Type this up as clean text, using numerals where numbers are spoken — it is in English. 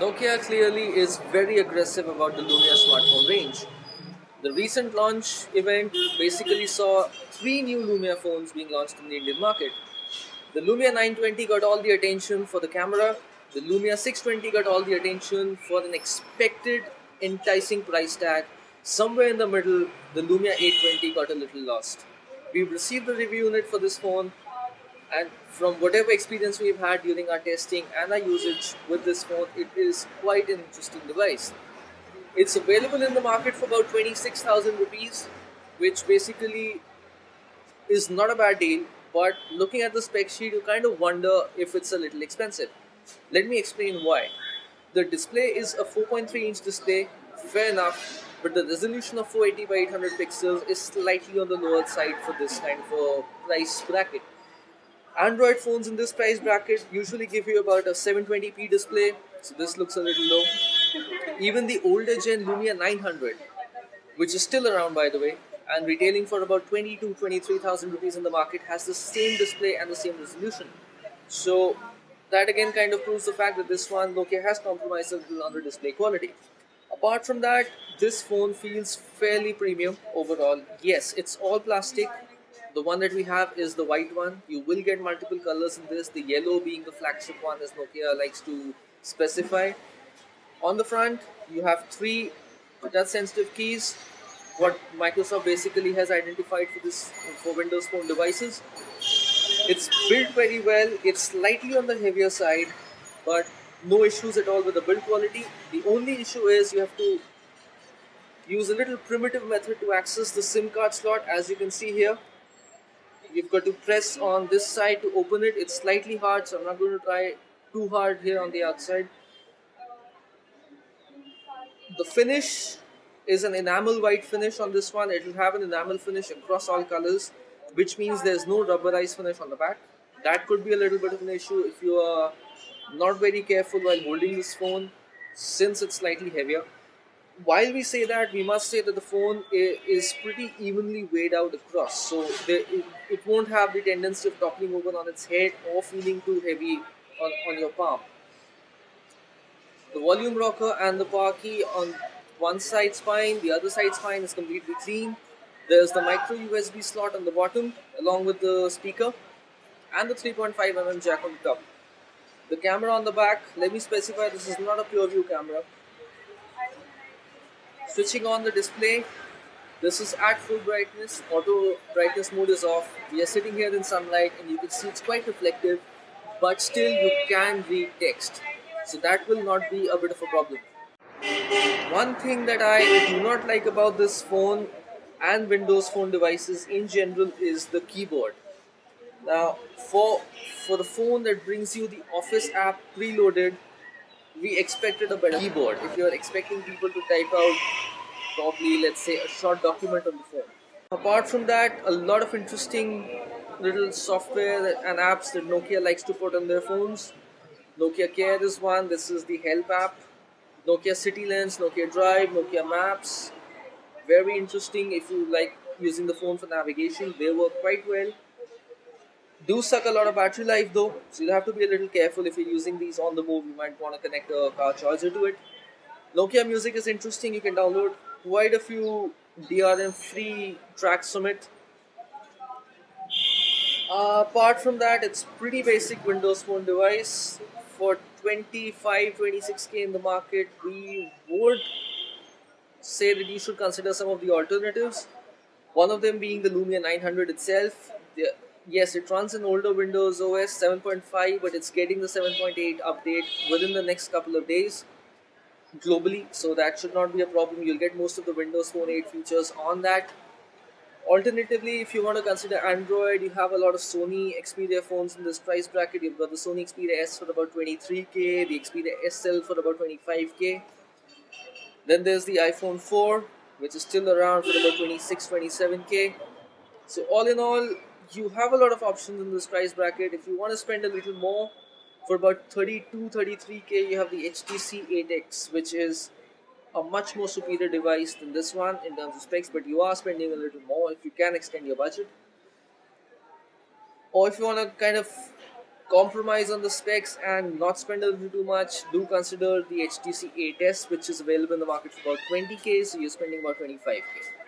Nokia clearly is very aggressive about the Lumia smartphone range. The recent launch event basically saw three new Lumia phones being launched in the Indian market. The Lumia 920 got all the attention for the camera, the Lumia 620 got all the attention for an expected enticing price tag. Somewhere in the middle, the Lumia 820 got a little lost. We've received the review unit for this phone, and from whatever experience we've had during our testing and our usage with this phone, it is quite an interesting device. It's available in the market for about 26,000 rupees, which basically is not a bad deal. But looking at the spec sheet, you kind of wonder if it's a little expensive. Let me explain why. The display is a 4.3-inch display, fair enough, but the resolution of 480 by 800 pixels is slightly on the lower side for this kind of a price bracket. Android phones in this price bracket usually give you about a 720p display, so this looks a little low. Even the older gen Lumia 900, which is still around by the way, and retailing for about 20 to 23,000 rupees in the market, has the same display and the same resolution. So that again kind of proves the fact that this one Nokia has compromised a little on the display quality. Apart from that, this phone feels fairly premium overall. Yes, it's all plastic. The one that we have is the white one. You will get multiple colors in this, the yellow being the flagship one as Nokia likes to specify. On the front, you have three touch sensitive keys. What Microsoft basically has identified for this for Windows Phone devices. It's built very well. It's slightly on the heavier side, but no issues at all with the build quality. The only issue is you have to use a little primitive method to access the SIM card slot. As you can see here, you've got to press on this side to open it. It's slightly hard, so I'm not going to try too hard here on the outside. The finish is an enamel white finish on this one. It will have an enamel finish across all colors, which means there's no rubberized finish on the back. That could be a little bit of an issue if you are not very careful while holding this phone, since it's slightly heavier. While we say that, we must say that the phone is pretty evenly weighed out across, so it won't have the tendency of toppling over on its head or feeling too heavy on your palm. The volume rocker and the power key on one side's fine, the other side's fine is completely clean. There's the micro USB slot on the bottom along with the speaker and the 3.5 mm jack on the top. The camera on the back, let me specify this is not a pure view camera. Switching on the display, this is at full brightness, auto brightness mode is off. We are sitting here in sunlight and you can see it's quite reflective, but still you can read text. So that will not be a bit of a problem. One thing that I do not like about this phone and Windows Phone devices in general is the keyboard. Now, for the phone that brings you the Office app preloaded, we expected a better keyboard. If you're expecting people to type out probably, let's say, a short document on the phone. Apart from that, a lot of interesting little software and apps that Nokia likes to put on their phones. Nokia Care is one. This is the help app. Nokia City Lens, Nokia Drive, Nokia Maps. Very interesting if you like using the phone for navigation. They work quite well. Do suck a lot of battery life though, so you'll have to be a little careful if you're using these on the move. You might want to connect a car charger to it. Nokia Music is interesting. You can download quite a few DRM free tracks from it. Apart from that, it's pretty basic Windows Phone device. For 25, 26K in the market, we would say that you should consider some of the alternatives. One of them being the Lumia 900 itself. Yes, it runs in older Windows OS 7.5, but it's getting the 7.8 update within the next couple of days globally, so that should not be a problem. You'll get most of the Windows Phone 8 features on that. Alternatively, if you want to consider Android, you have a lot of Sony Xperia phones in this price bracket. You've got the Sony Xperia S for about 23K, the Xperia SL for about 25K. Then there's the iPhone 4, which is still around for about 26, 27K. So all in all, you have a lot of options in this price bracket. If you want to spend a little more, for about 32, 33K, you have the HTC 8X, which is a much more superior device than this one in terms of specs, but you are spending a little more if you can extend your budget. Or if you want to kind of compromise on the specs and not spend a little too much, do consider the HTC 8s, which is available in the market for about 20k, so you're spending about 25k.